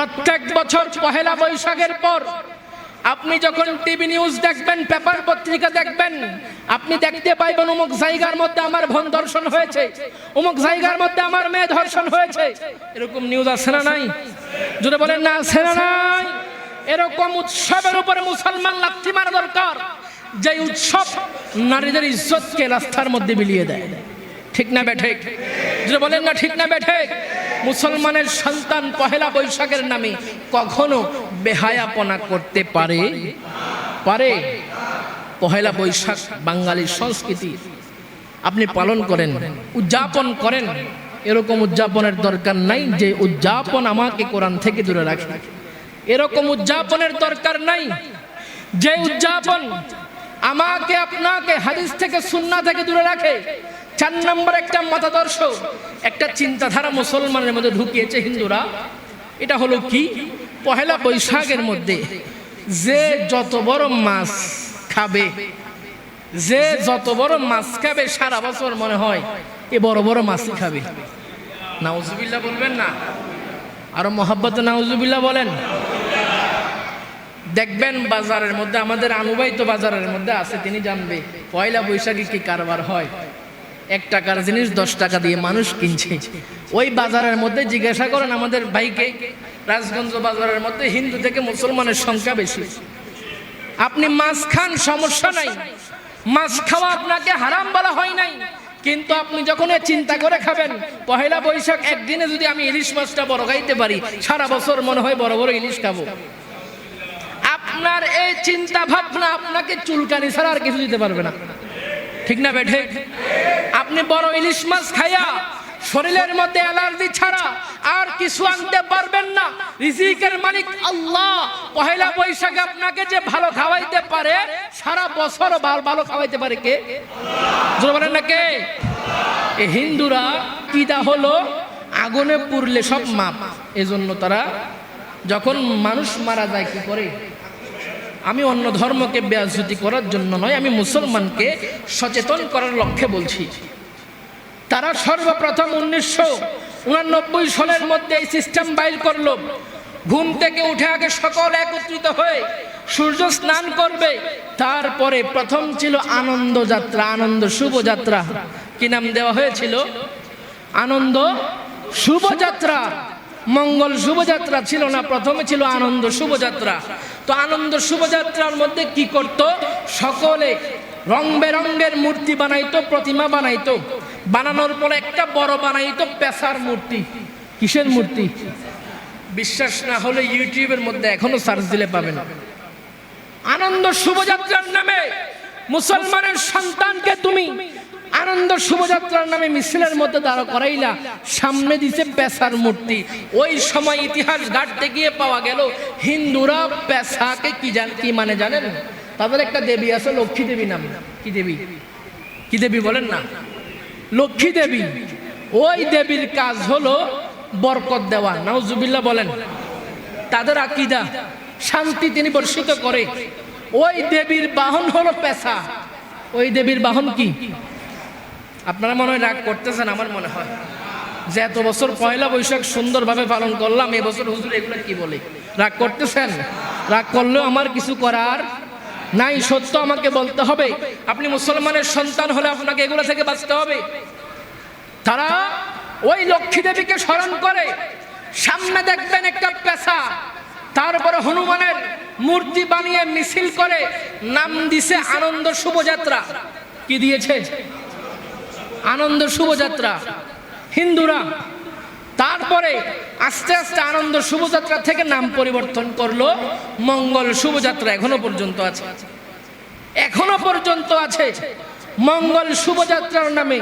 প্রত্যেক বছর পহেলা বৈশাখের পর আপনি যখন টিভি নিউজ দেখবেন, পেপার পত্রিকা দেখবেন, আপনি দেখতে পাইবেন অমুক জায়গার মধ্যে আমার বোন ধর্ষণ হয়েছে, অমুক জায়গার মধ্যে আমার মেয়ে ধর্ষণ হয়েছে। এরকম নিউজ আছে না নাই? যদি বলেন না আছে না নাই? এরকম উৎসবের উপরে মুসলমান লাথি মারা দরকার, যে উৎসব নারীদের ইজ্জতকে রাস্তার মধ্যে বিলিয়ে দেয়। ঠিক না বেঠিক? যদি বলেন না ঠিক না বেঠিক? মুসলমানের সন্তান পহেলা বৈশাখের নামে কখনো বেহায়াপনা করতে পারে? পহেলা বৈশাখ বাঙালির সংস্কৃতি, আপনি পালন করেন, উদযাপন করেন। এরকম উদযাপনের দরকার নাই যে উদযাপন আমাকে কোরআন থেকে দূরে রাখে। এরকম উদযাপনের দরকার নাই যে উদযাপন আমাকে আপনাকে হাদিস থেকে সুন্নাহ থেকে দূরে রাখে। 4 নম্বর একটা মতাদর্শ, একটা চিন্তাধারা মুসলমানের মধ্যে ঢুকিয়েছে হিন্দুরা। এটা হলো কি? পহেলা বৈশাখের মধ্যে যে যত বড় মাছ খাবে, যে যত বড় মাছ খাবে, সারা বছর মনে হয় এ বড় বড় মাছই খাবে। নাউজুবিল্লাহ বলবেন না? আরো মহাব্বতে নাউজুবিল্লাহ বলেন। দেখবেন বাজারের মধ্যে, আমাদের আনুবাই তো বাজারের মধ্যে আছে, তিনি জানবে পয়লা বৈশাখে কি কারবার হয়। 1 টাকার জিনিস 10 টাকা দিয়ে মানুষ কিনছে। ওই বাজারের মধ্যে জিজ্ঞাসা করেন আমাদের ভাইকে, রাজগঞ্জ বাজারের মধ্যে হিন্দু থেকে মুসলমানের সংখ্যা বেশি। আপনি মাছ খান, সমস্যা নাই, মাছ খাওয়া আপনাকে হারাম বলা হয় নাই, কিন্তু আপনি যখন চিন্তা করে খাবেন পহেলা বৈশাখ একদিনে যদি আমি ইলিশ মাছটা বড় খাইতে পারি, সারা বছর মনে হয় বড় বড় ইলিশ খাবো। আপনার এই চিন্তা ভাবনা আপনাকে চুলকানি ছাড়া আর কিছু দিতে পারবে না। ঠিক না বেঠিক? আপনি বড় ইলিশ মাছ খাইয়া শরীরের মধ্যে অ্যালার্জি ছাড়া আর কিছু আনতে পারবেন না। রিজিকের মালিক আল্লাহ পহেলা বৈশাখে আপনাকে যে ভালো খাওয়াইতে পারে, সারা বছর ভালো খাওয়াইতে পারে কে? জোরে বলেন না কে? এই হিন্দুরা কিদা হলো আগুনে পুড়লে সব মাপ। এজন্য তারা যখন মানুষ মারা যায় কি করে? আমি অন্য ধর্মকে বেয়াজ্জতি করার জন্য নয়, আমি মুসলমানকে সচেতন করার লক্ষ্যে বলছি। তারা সর্বপ্রথম 1989 সালের মধ্যে এই সিস্টেম বাইর করলো। ঘুম থেকে উঠে আগে সকলে একত্রিত হয়ে সূর্য স্নান করবে, তারপরে প্রথম ছিল আনন্দ যাত্রা, আনন্দ শুভযাত্রা। কি নাম দেওয়া হয়েছিল? আনন্দ শুভযাত্রা। মঙ্গল শুভযাত্রা ছিল না, প্রথমে ছিল আনন্দ শুভযাত্রা। তো আনন্দ শুভযাত্রার মধ্যে কি করত? সকলে রং বেরঙ্গের মূর্তি বানাইতো, প্রতিমা বানাইতো। বানানোর পরে একটা বড় বানাইতো পেশার মূর্তি। কিসের মূর্তি? বিশ্বাস না হলে ইউটিউবের মধ্যে এখনো সার্চ দিলে পাবেন। আনন্দ শুভযাত্রার নামে মুসলমানের সন্তানকে তুমি আনন্দ শুভযাত্রার নামে মিছিলের মধ্যে দাঁড় করাইলা, সামনে দিছে পেশার মূর্তি। ওই সময় ইতিহাস ঘাটতে গিয়ে পাওয়া গেল হিন্দুরা পেশাকে কি মানে জানেন? তাদের একটা দেবী আছে, লক্ষ্মী দেবী নাম। কি দেবী? কি দেবী বলেন না? লক্ষ্মী দেবী। ওই দেবীর কাজ হলো বরকত দেওয়া। নাউজুবিল্লাহ বলেন। তাদের আকীদা শান্তি তিনি বর্ষিত করে। ওই দেবীর বাহন হলো পেশা। ওই দেবীর বাহন কি? আপনারা মনে হয় রাগ করতেছেন, আমার মনে হয় যে এত বছর পয়লা বৈশাখ সুন্দরভাবে পালন করলাম, এবছর হুজুর এগুলো কি বলে? রাগ করতেছেন? রাগ করলেও আমার কিছু করার নাই, সত্য আমাকে বলতে হবে। আপনি মুসলমানের সন্তান হলে আপনাকে এগুলো থেকে বাঁচতে হবে। তারা ওই লক্ষ্মী দেবীকে স্মরণ করে, সামনে দেখবেন একটা পেশা, তারপরে হনুমানের মূর্তি বানিয়ে মিছিল করে, নাম দিছে আনন্দ শুভযাত্রা। কি দিয়েছে? আনন্দ শুভযাত্রা হিন্দুরা। তারপরে আস্তে আস্তে আনন্দ শুভযাত্রা থেকে নাম পরিবর্তন করলো মঙ্গল শুভযাত্রা। এখনো পর্যন্ত আছে, এখনো পর্যন্ত আছে। মঙ্গল শুভযাত্রার নামে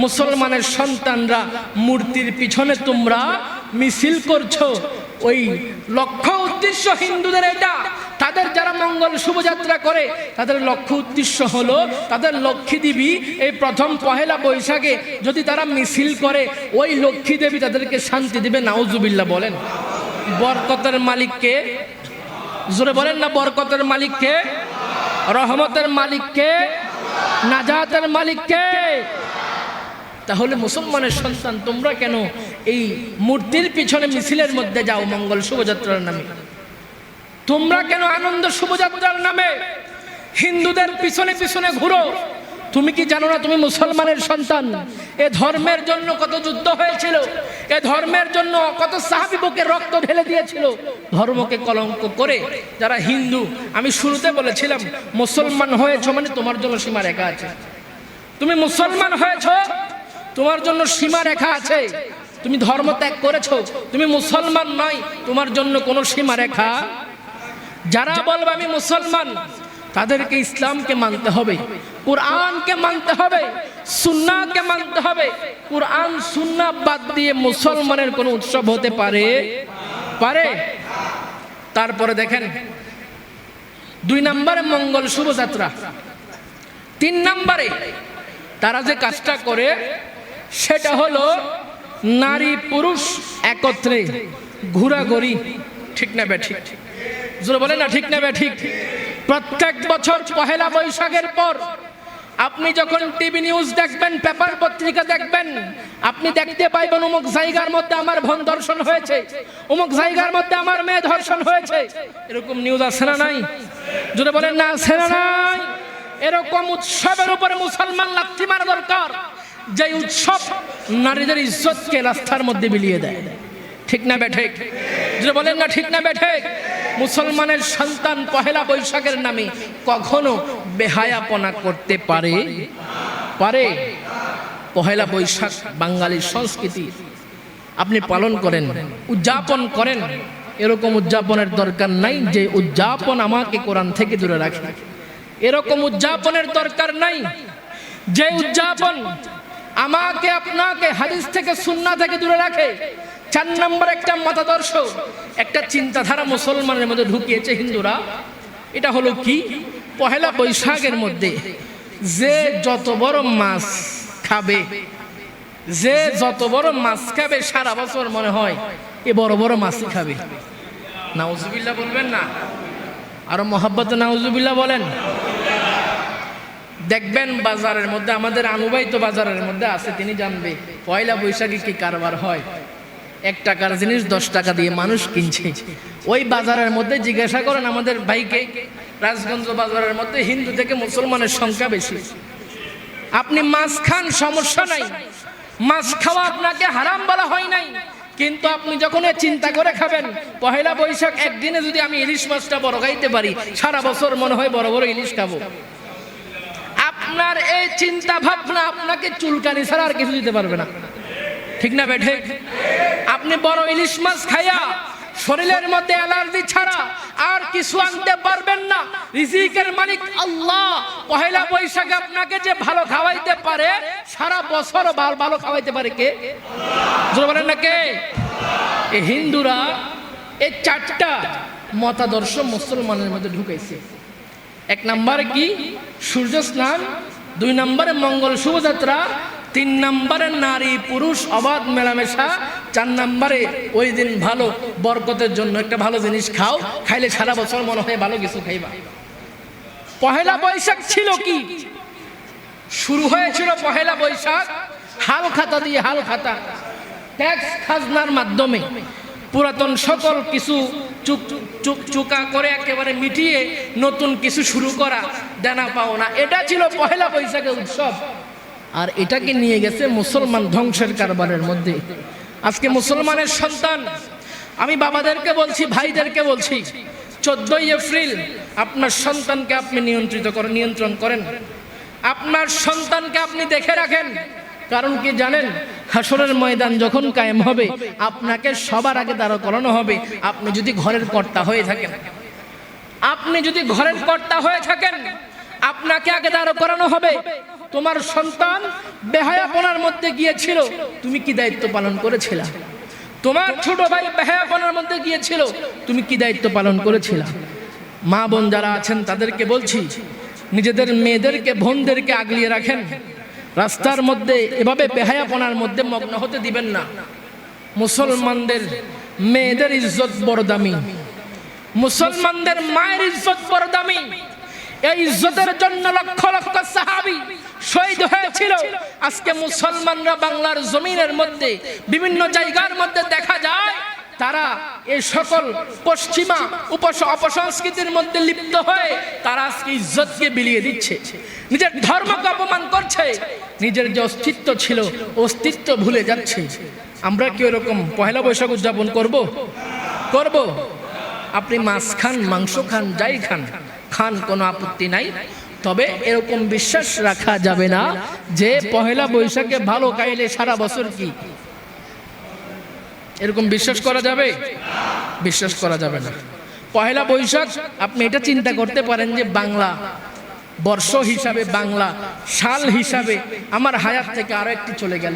মুসলমানের সন্তানরা মূর্তির পিছনে তোমরা মিছিল করছো। ওই লক্ষ্য উদ্দেশ্য হিন্দুদের এটা। তাদের যারা মঙ্গল শুভযাত্রা করে তাদের লক্ষ্য উদ্দেশ্য হলো তাদের লক্ষ্মী দেবী এই প্রথম পহেলা বৈশাখে যদি তারা মিছিল করে, ওই লক্ষ্মী দেবী তাদেরকে শান্তি দিবে। নাউজুবিল্লাহ বলেন। বরকতের মালিককে? জোরে বলেন না। বরকতের মালিককে? রহমতের মালিককে? নাজাতের মালিককে? তাহলে মুসলমানের সন্তান তোমরা কেন এই মূর্তির পিছনে মিছিলের মধ্যে যাও মঙ্গল শোভাযাত্রার নামে? তোমরা কেন আনন্দ শোভাযাত্রার নামে হিন্দুদের পিছনে পিছনে ঘুরো? তুমি কি জানো না তুমি মুসলমানের সন্তান? এ ধর্মের জন্য কত যুদ্ধ হয়েছিল, এ ধর্মের জন্য কত সাহাবী বুকের রক্ত ঢেলে দিয়েছিল ধর্মকে কলঙ্ক করে। যারা হিন্দু, আমি শুরুতে বলেছিলাম মুসলমান হয়েছো মানে তোমার জন্য সীমা রেখা আছে। তুমি মুসলমান হয়েছো, তোমার জন্য সীমা রেখা আছে। তুমি ধর্ম ত্যাগ করেছো, তুমি মুসলমান নয়, তোমার জন্য কোনো সীমা রেখা। যারা বলবে আমি মুসলমান, তাদেরকে ইসলামকে মানতে হবে, কুরআনকে মানতে হবে, সুন্নাহকে মানতে হবে। কুরআন সুন্নাহ বাদ দিয়ে মুসলমানের কোনো উৎসব হতে পারে? তারপরে দেখেন 2 নম্বরে মঙ্গল শোভাযাত্রা। 3 নম্বরে তারা যে কাজটা করে সেটা হলো নারী পুরুষ একত্রে ঘোরাঘুরি। ঠিক না বেঠিক? জোরে বলেন না ঠিক না বেঠিক? প্রত্যেক বছর পহেলা বৈশাখের পর আপনি যখন টিভি নিউজ দেখবেন, পেপার পত্রিকা দেখবেন, আপনি দেখতে পাইবেন অমুক জায়গার মধ্যে আমার বোন ধর্ষণ হয়েছে, অমুক জায়গার মধ্যে আমার মেয়ে ধর্ষণ হয়েছে। এরকম নিউজ আছে না নাই? জোরে বলেন না আছে না নাই? এরকম উৎসবের উপরে মুসলমান লাথি মারা দরকার, যে উৎসব নারীদের ইজ্জতকে রাস্তার মধ্যে বিলিয়ে দেয়। ঠিক না বেঠিক? জোরে বলেন না ঠিক না বেঠিক? মুসলমানের সন্তান পহেলা বৈশাখের নামে কখনো বেহায়াপনা করতে পারে? পহেলা বৈশাখ বাঙালির সংস্কৃতি, আপনি পালন করেন, উদযাপন করেন। এরকম উদযাপনের দরকার নাই যে উদযাপন আমাকে কোরআন থেকে দূরে রাখে। এরকম উদযাপনের দরকার নাই যে উদযাপন আমাকে আপনাকে হাদিস থেকে সুন্নাহ থেকে দূরে রাখে। 4 নম্বর একটা মতাদর্শ, একটা চিন্তাধারা মুসলমানের মধ্যে ঢুকিয়েছে হিন্দুরা। এটা হলো কি? পহেলা বৈশাখের মধ্যে যে যত বড় মাছ খাবে, যে যত বড় মাছ খাবে সারা বছর মনে হয় এ বড় বড় মাছই খাবে। নাউজুবিল্লাহ বলবেন না? আরো মহাব্বতে নাউজুবিল্লাহ বলেন। দেখবেন বাজারের মধ্যে, আমাদের আনুবাই তো বাজারের মধ্যে আছে, তিনি জানবে পয়লা বৈশাখে কি কারবার হয়। 1 টাকার জিনিস 10 টাকা দিয়ে মানুষ কিনছে। ওই বাজারের মধ্যে জিজ্ঞাসা করেন আমাদের ভাইকে, রাজগঞ্জ বাজারের মধ্যে হিন্দু থেকে মুসলমানের সংখ্যা বেশি। আপনি মাছ খান, সমস্যা নাই, মাছ খাওয়া আপনাকে হারাম বলা হয় নাই, কিন্তু আপনি যখন চিন্তা করে খাবেন পহেলা বৈশাখ একদিনে যদি আমি ইলিশ মাছটা বড় খাইতে পারি, সারা বছর মনে হয় বড় বড় ইলিশ খাবো। আপনার এই চিন্তা ভাবনা আপনাকে চুলকানি ছাড়া আর কিছু দিতে পারবে না। ঠিক না বেঠিক? আপনি বড় ইলিশ মাছ খাইয়া শরীরের মধ্যে অ্যালার্জি ছাড়া আর কিছু আনতে পারবেন না। রিজিকের মালিক আল্লাহ পহেলা বৈশাখে আপনাকে যে ভালো খাওয়াইতে পারে, সারা বছর ভালো খাওয়াইতে পারে কে? জোরে বলেন না কে? এই হিন্দুরা এই 4টা মতাদর্শ মুসলমানের মধ্যে ঢুকাইছে। 1 নম্বরে কি? সূর্য স্নান। 2 নম্বরে মঙ্গল শোভাযাত্রা। 3 নম্বরে নারী পুরুষ অবাধ মেলামেশা। 4 নম্বরে ওই দিন ভালো বরকতের জন্য একটা ভালো জিনিস খাও, খাইলে সারা বছর মনে হয় ভালো কিছু খাইবা। পহেলা বৈশাখ ছিল কি? শুরু হয়েছিল পহেলা বৈশাখ হাল খাতা দিয়ে, হাল খাতা ট্যাক্স খাজনার মাধ্যমে পুরাতন সকল কিছু চুকা করে একেবারে মিটিয়ে নতুন কিছু শুরু করা, দেনা পাওনা। এটা ছিল পহেলা বৈশাখের উৎসব। আর এটাকে নিয়ে গেছে মুসলমান ধ্বংসের কারবারের মধ্যে। আজকে মুসলমানের সন্তান, আমি বাবাদেরকে বলছি, ভাইদেরকে বলছি, 14 এপ্রিল আপনার সন্তানকে আপনি নিয়ন্ত্রণ করেন, আপনার সন্তানকে আপনি দেখে রাখেন। কারণ কি জানেন? হাসরের ময়দান যখন কায়েম হবে আপনাকে সবার আগে দাঁড় করানো হবে। আপনি যদি ঘরের কর্তা হয়ে থাকেন, আপনাকে আগে দাঁড় করানো হবে। তোমার সন্তান বেহায়াপনার মধ্যে গিয়েছিল, তুমি কি দায়িত্ব পালন করেছিলা? তোমার ছোট ভাই বেহায়াপনার মধ্যে গিয়েছিল, তুমি কি দায়িত্ব পালন করেছিলা? মা বোন যারা আছেন তাদেরকে বলছি, নিজেদের মেয়েদেরকে, বোনদেরকে আগলিয়ে রাখেন। রাস্তার মধ্যে এভাবে বেহায়াপনার মধ্যে মগ্ন হতে দিবেন না। মুসলমানদের মেয়েদের ইজ্জত বড় দামি, মুসলমানদের মায়ের ইজ্জত বড় দামি। এই ইজ্জতের জন্য লক্ষ লক্ষ সাহাবী শহীদ হয়েছিল। আজকে মুসলমানরা বাংলার জমিনের মধ্যে বিভিন্ন জায়গার মধ্যে দেখা যায় তারা এই সকল পশ্চিমা অপসংস্কৃতির মধ্যে লিপ্ত হয়ে তারা আজকে ইজ্জতকে বিলিয়ে দিচ্ছে, নিজের ধর্মকে অপমান করছে, নিজের যে অস্তিত্ব ছিল অস্তিত্ব ভুলে যাচ্ছে। আমরা কি এরকম পহেলা বৈশাখ উদযাপন করব? আপনি মাছ খান, মাংস খান, যাই খান খান, কোনো আপত্তি নাই। তবে এরকম বিশ্বাস রাখা যাবে না যে পহেলা বৈশাখে ভালো খাইলে সারা বছর কি, এরকম বিশ্বাস করা যাবে? বিশ্বাস করা যাবে না। পহেলা বৈশাখ আপনি এটা চিন্তা করতে পারেন যে বাংলা বর্ষ হিসাবে, বাংলা সাল হিসাবে আমার হায়াত থেকে আরো একটি চলে গেল।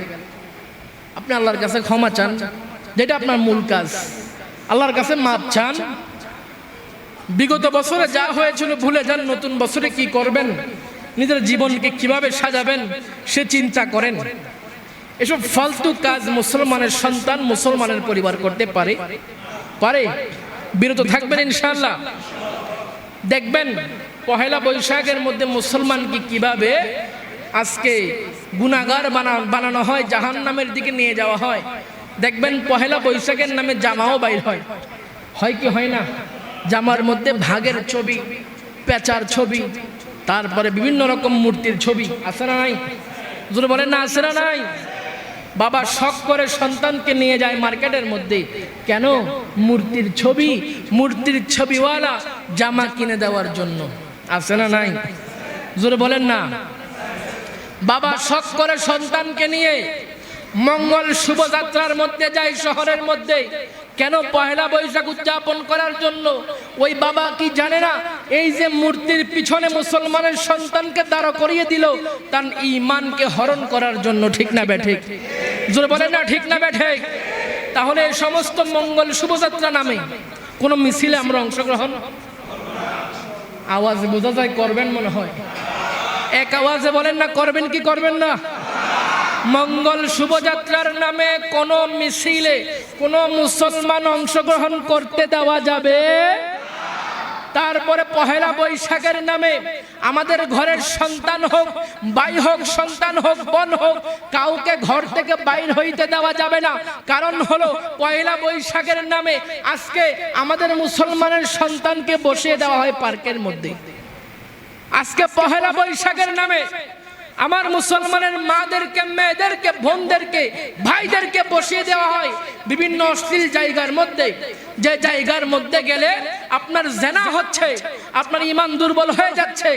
আপনি আল্লাহর কাছে ক্ষমা চান, যেটা আপনার মূল কাজ। আল্লাহর কাছে মাপ চান। বিগত বছরে যা হয়েছিল ভুলে যান। নতুন বছরে কি করবেন, নিজের জীবনকে কিভাবে সাজাবেন সে চিন্তা করেন। এসব ফালতু কাজ মুসলমানের সন্তান, মুসলমানের পরিবার করতে পারে? বিরত থাকবেন ইনশাআল্লাহ। দেখবেন পহেলা বৈশাখের মধ্যে মুসলমানকে কিভাবে আজকে গুনাহগার বানানো হয়, জাহান্নামের দিকে নিয়ে যাওয়া হয়। দেখবেন পহেলা বৈশাখের নামে জামাও বাইর হয় কি হয় না? জামার মধ্যে ভাগের ছবি, পেঁচার ছবি, তারপরে বিভিন্ন রকম মূর্তির ছবি। আছে না নাই? যদি বলেন না আছে না নাই? বাবা শখ করে সন্তানকে নিয়ে যায় মার্কেটের মধ্যে, কেন? মূর্তির ছবিওয়ালা জামা কিনে দেওয়ার জন্য। আছে না নাই? জোরে বলেন না। বাবা শখ করে সন্তানকে নিয়ে মঙ্গল শুভযাত্রার মধ্যে যায় শহরের মধ্যে, কেন? পহেলা বৈশাখ উদযাপন করার জন্য। ওই বাবা কি জানে না এই যে মূর্তির পিছনে মুসলমানের সন্তানকে দাঁড় করিয়ে দিল তার ঈমানকে হরণ করার জন্য। ঠিক না বেঠিক? জোরে বলেন না ঠিক না বেঠিক? তাহলে এই সমস্ত মঙ্গল শুভযাত্রা নামে কোন মিছিলে আমরা অংশগ্রহণ, আওয়াজ বোঝা যায় করবেন মনে হয়। এক আওয়াজে বলেন না করবেন কি করবেন না? মঙ্গল শুভযাত্রার নামে কোন মিছিলে কোন মুসলমান অংশগ্রহণ করতে দেওয়া যাবে? তারপরে পহেলা বৈশাখের নামে আমাদের ঘরের সন্তান হোক, ভাই হোক, সন্তান হোক, বোন হোক, কাউকে ঘর থেকে বাইর হইতে দেওয়া যাবে না। কারণ হলো পহেলা বৈশাখের নামে আজকে আমাদের মুসলমানের সন্তানকে বসিয়ে দেওয়া হয় পার্কের মধ্যে। আজকে পহেলা বৈশাখের নামে আমার মুসলমানের মাদেরকে, মেয়েদেরকে, বোনদেরকে, ভাইদেরকে বসিয়ে দেওয়া হয় বিভিন্ন অশ্লীল জায়গার মধ্যে, যে জায়গার মধ্যে গেলে আপনার জেনা হচ্ছে, আপনার ঈমান দুর্বল হয়ে যাচ্ছে,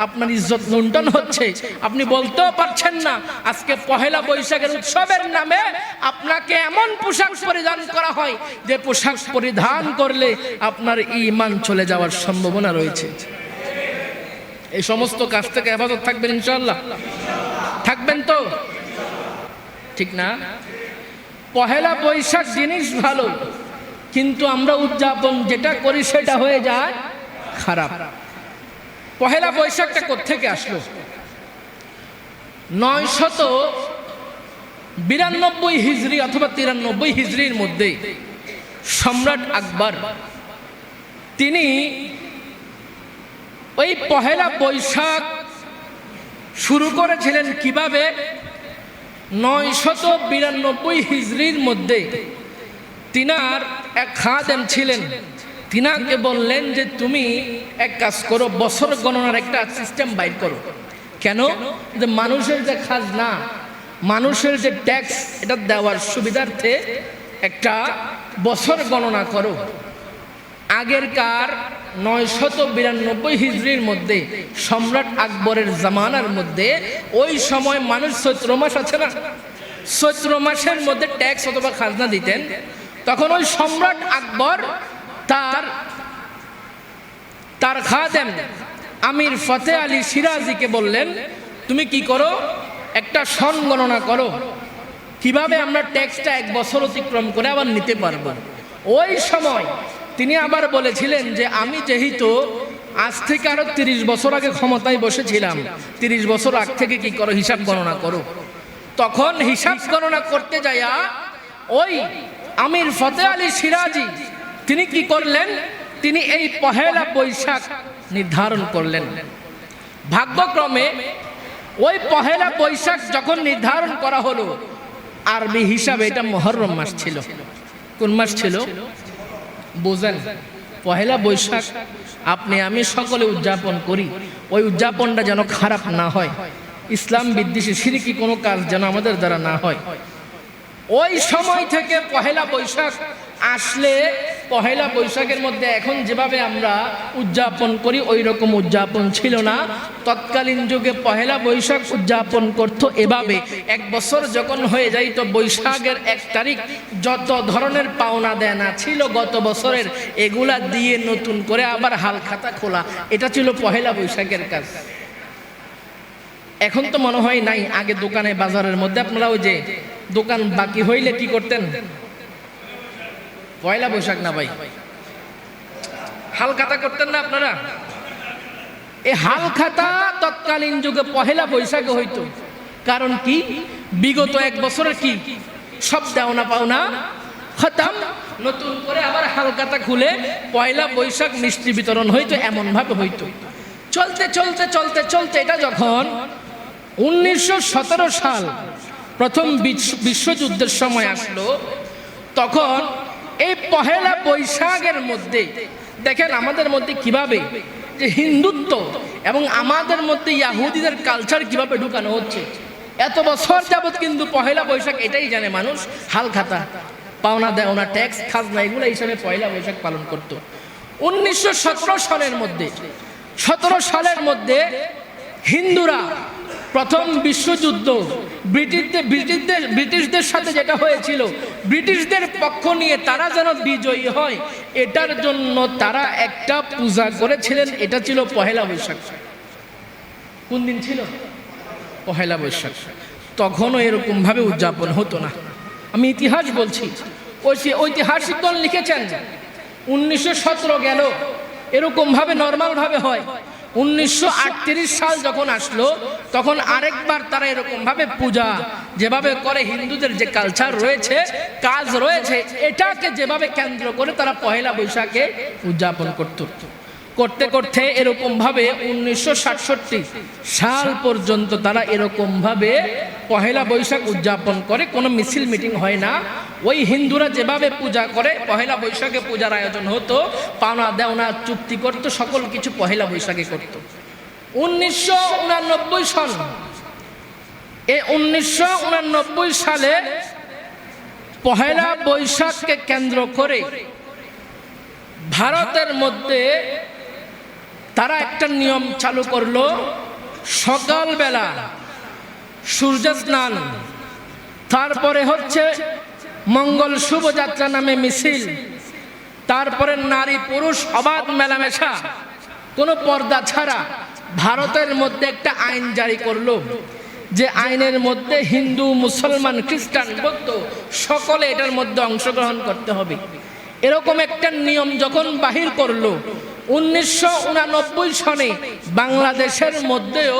আপনার ইজ্জত লুণ্ঠন হচ্ছে, আপনি বলতেও পারছেন না। আজকে পহেলা বৈশাখের উৎসবের নামে আপনাকে এমন পোশাক পরিধান করা হয় যে পোশাক পরিধান করলে আপনার ঈমান চলে যাওয়ার সম্ভাবনা রয়েছে। এই সমস্ত কাজ থেকে হেফাজত থাকবেন ইনশাআল্লাহ? থাকবেন তো? ঠিক না? পহেলা বৈশাখ জিনিস ভালো, কিন্তু আমরা উদযাপন যেটা করি সেটা হয়ে যায় খারাপ। পহেলা বৈশাখটা কোত্থেকে আসলো? 992 হিজরি অথবা 93 হিজরির মধ্যে সম্রাট আকবর তিনি ওই পহেলা বৈশাখ শুরু করেছিলেন কিভাবে? 992 হিজরির মধ্যে তিনার এক খাদেম ছিলেন, তিনাকে বললেন যে তুমি এক কাজ করো, বছর গণনার একটা সিস্টেম বাইর করো। কেন? যে মানুষের যে খাজনা, মানুষের যে ট্যাক্স, এটা দেওয়ার সুবিধার্থে একটা বছর গণনা করো। আগেরকার 992 হিজরির মধ্যে সম্রাট আকবরের জামানার মধ্যে ওই সময় মানুষ চৈত্র মাস আছে না, চৈত্র মাসের মধ্যে ট্যাক্স অথবা খাজনা দিতেন। তখন ওই সম্রাট আকবর তার খাদেম আমির ফতে আলী সিরাজিকে বললেন তুমি কি করো, একটা সন গণনা করো, কিভাবে আমরা ট্যাক্সটা এক বছর অতিক্রম করে আবার নিতে পারবো। ওই সময় তিনি আবার বলেছিলেন যে আমি যেহেতু আজ থেকে আরো 30 বছর আগে ক্ষমতায় বসেছিলাম, 30 বছর আগ থেকে কি করো, হিসাব গণনা করো। তখন হিসাব গণনা করতে যাইয়া ওই আমির ফতে আলী সিরাজি তিনি কি করলেন, তিনি এই পহেলা বৈশাখ নির্ধারণ করলেন। ভাগ্যক্রমে ওই পহেলা বৈশাখ যখন নির্ধারণ করা হলো, আরবি হিসাবে এটা মুহররম মাস ছিল। কোন মাস ছিল বুঝেন? পহেলা বৈশাখ আপনি আমি সকলে উদযাপন করি, ওই উদযাপনটা যেন খারাপ না হয়, ইসলাম বিদ্বেষী শিরকি কোনো কাজ যেন আমাদের দ্বারা না হয়। ওই সময় থেকে পহেলা বৈশাখ আসলে, পহেলা বৈশাখের মধ্যে এখন যেভাবে আমরা উদযাপন করি ওই রকম উদযাপন ছিল না। তৎকালীন যুগে পহেলা বৈশাখ উদযাপন করতো এভাবে, এক বছর যখন হয়ে যায় তো বৈশাখের 1 তারিখ যত ধরনের পাওনা দেনা ছিল গত বছরের, এগুলা দিয়ে নতুন করে আবার হাল খাতা খোলা, এটা ছিল পহেলা বৈশাখের কাজ। এখন তো মনে হয় নাই। আগে দোকানে বাজারের মধ্যে আপনারা ওই যে দোকান বাকি হইলে কি করতেন? পয়লা বৈশাখ না ভাই, হাল খাতা করতেন না আপনারা? এই হাল খাতা তৎকালীন যুগে পহেলা বৈশাখে হইতো। কারণ কি? বিগত 1 বছরের কি সব দেওনা পাওনা খতম, নতুন করে আবার হাল খাতা খুলে পয়লা বৈশাখ মিষ্টি বিতরণ হইতো, এমন ভাবে হইতো। চলতে চলতে চলতে চলতে এটা যখন 1917 সাল প্রথম বিশ্বযুদ্ধের সময় আসলো, তখন এই পহেলা বৈশাখের মধ্যে দেখেন আমাদের মধ্যে কিভাবে যে হিন্দুত্ব এবং আমাদের মধ্যে ইয়াহুদিদের কালচার কিভাবে ঢুকানো হচ্ছে। এত বছর যাবত কিন্তু পহেলা বৈশাখ এটাই জানে মানুষ, হাল খাতা পাওনা দেওনা ট্যাক্স খাজনা এগুলো হিসাবে পহেলা বৈশাখ পালন করত। 1917 সালের মধ্যে 17 সালের মধ্যে হিন্দুরা প্রথম বিশ্বযুদ্ধ ব্রিটিশদের সাথে যেটা হয়েছিল, ব্রিটিশদের পক্ষ নিয়ে তারা যেন বিজয়ী হয়, এটার জন্য তারা একটা পূজা করেছিলেন। এটা ছিল পহেলা বৈশাখ। কোন দিন ছিল? পহেলা বৈশাখ। তখনও এরকম ভাবে উদযাপন হতো না। আমি ইতিহাস বলছি, ঐতিহাসিকগণ লিখেছেন 1917 গেল, এরকম ভাবে নর্মাল ভাবে হয়। 1938 সাল যখন আসলো তখন আরেকবার তারা এরকম ভাবে পূজা যেভাবে করে, হিন্দুদের যে কালচার রয়েছে, কাজ রয়েছে, এটাকে যেভাবে কেন্দ্র করে তারা পহেলা বৈশাখে উদযাপন করতে করতে এরকম ভাবে 1967 সাল পর্যন্ত তারা এরকম ভাবে পহেলা বৈশাখ উদযাপন করে। কোনো মিছিল মিটিং হয় না। ওই হিন্দুরা যেভাবে পূজা করে, পহেলা বৈশাখে পূজার আয়োজন হতো, পাওনা দেওনা চুক্তি করতো, সকল কিছু পহেলা বৈশাখে করত। 1989 সাল, এই 1989 সালে পহেলা বৈশাখকে কেন্দ্র করে ভারতের মধ্যে তারা একটা নিয়ম চালু করলো। সকালবেলা সূর্য স্নান, তারপরে হচ্ছে মঙ্গল শুভযাত্রা নামে মিছিল, তারপরে নারী পুরুষ অবাধ মেলামেশা, কোনো পর্দা ছাড়া ভারতের মধ্যে একটা আইন জারি করলো, যে আইনের মধ্যে হিন্দু, মুসলমান, খ্রিস্টান, বৌদ্ধ সকলে এটার মধ্যে অংশগ্রহণ করতে হবে। এরকম একটা নিয়ম যখন বাহির করলো 1989 সনে, বাংলাদেশের মধ্যেও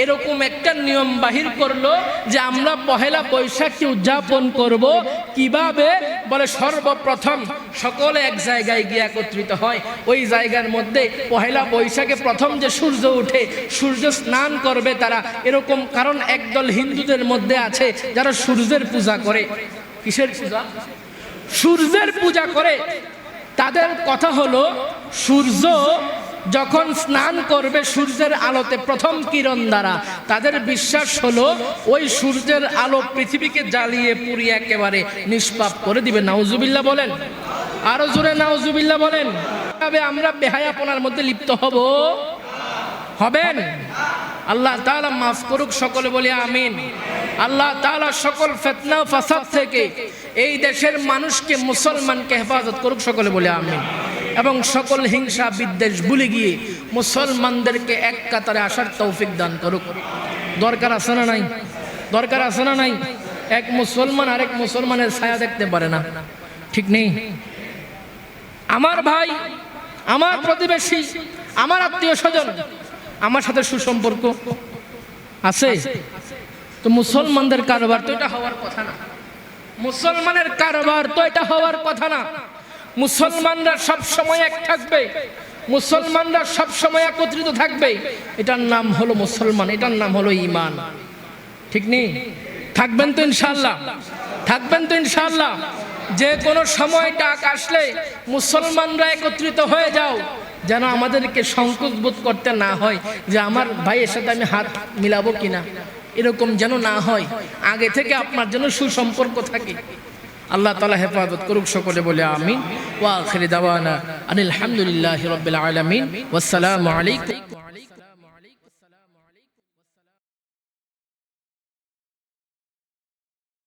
এরকম একটা নিয়ম বাহির করলো যে আমরা পহেলা বৈশাখী উদযাপন করব কিভাবে? বলে সর্বপ্রথম সকলে এক জায়গায় গিয়ে একত্রিত হয়। ওই জায়গার মধ্যে পহেলা বৈশাখে প্রথম যে সূর্য উঠে, সূর্য স্নান করবে তারা, এরকম। কারণ একদল হিন্দুদের মধ্যে আছে যারা সূর্যের পূজা করে। কিসের পূজা? সূর্যের পূজা করে। তাদের কথা হলো সূর্য যখন স্নান করবে সূর্যের আলোতে প্রথম কিরণ দ্বারা, তাদের বিশ্বাস হলো ওই সূর্যের আলো পৃথিবীকে জ্বালিয়ে পুড়িয়ে একেবারে নিষ্পাপ করে দিবে। নাউজুবিল্লাহ বলেন, আরো জোরে নাউজুবিল্লাহ বলেন। তবে আমরা বেহায়াপনার মধ্যে লিপ্ত হবেন? আল্লাহ তাআলা মাফ করুক, সকলে বলি আমিন। আল্লাহ তাআলা সকল ফিতনা ও ফাসাদ থেকে এই দেশের মানুষকে, মুসলমানকে হেফাজত করুক, সকলে বলি আমিন। এবং সকল হিংসা বিদ্বেষ ভুলে গিয়ে মুসলমানদেরকে এক কাতারে আসার তৌফিক দান করুক। দরকার আছে না নাই? দরকার আছে না নাই? এক মুসলমান আরেক মুসলমানের ছায়া দেখতে পারে না, ঠিক নেই? আমার ভাই, আমার প্রতিবেশী, আমার আত্মীয় স্বজন, আমার সাথে সুসম্পর্ক আছে, তো মুসলমানদের কারবার তো এটা হওয়ার কথা না। মুসলমানের কারবার তো এটা হওয়ার কথা না। মুসলমানরা সব সময় এক থাকবে, মুসলমানরা সব সময় একত্রিত থাকবে, এটার নাম হলো মুসলমান, এটার নাম হলো ঈমান। ঠিক নেই? থাকবেন তো ইনশাআল্লাহ? থাকবেন তো ইনশাআল্লাহ? যে কোনো সময় ডাক আসলে মুসলমানরা একত্রিত হয়ে যাও, যেন আমাদেরকে সংকোচ বোধ করতে না হয় যে আমার ভাইয়ের সাথে আমি হাত মিলাবো কিনা, এরকম যেন না হয়। আগে থেকে আপনার জন্য সুসম্পর্ক থাকে। আল্লাহ তাআলা হেফাজত করুক, সকলে বলে আমিন। ওয়া আখিরি দাওয়ানা আনিল হামদুলিল্লাহি রাব্বিল আলামিন। ওয়াসসালামু আলাইকুম।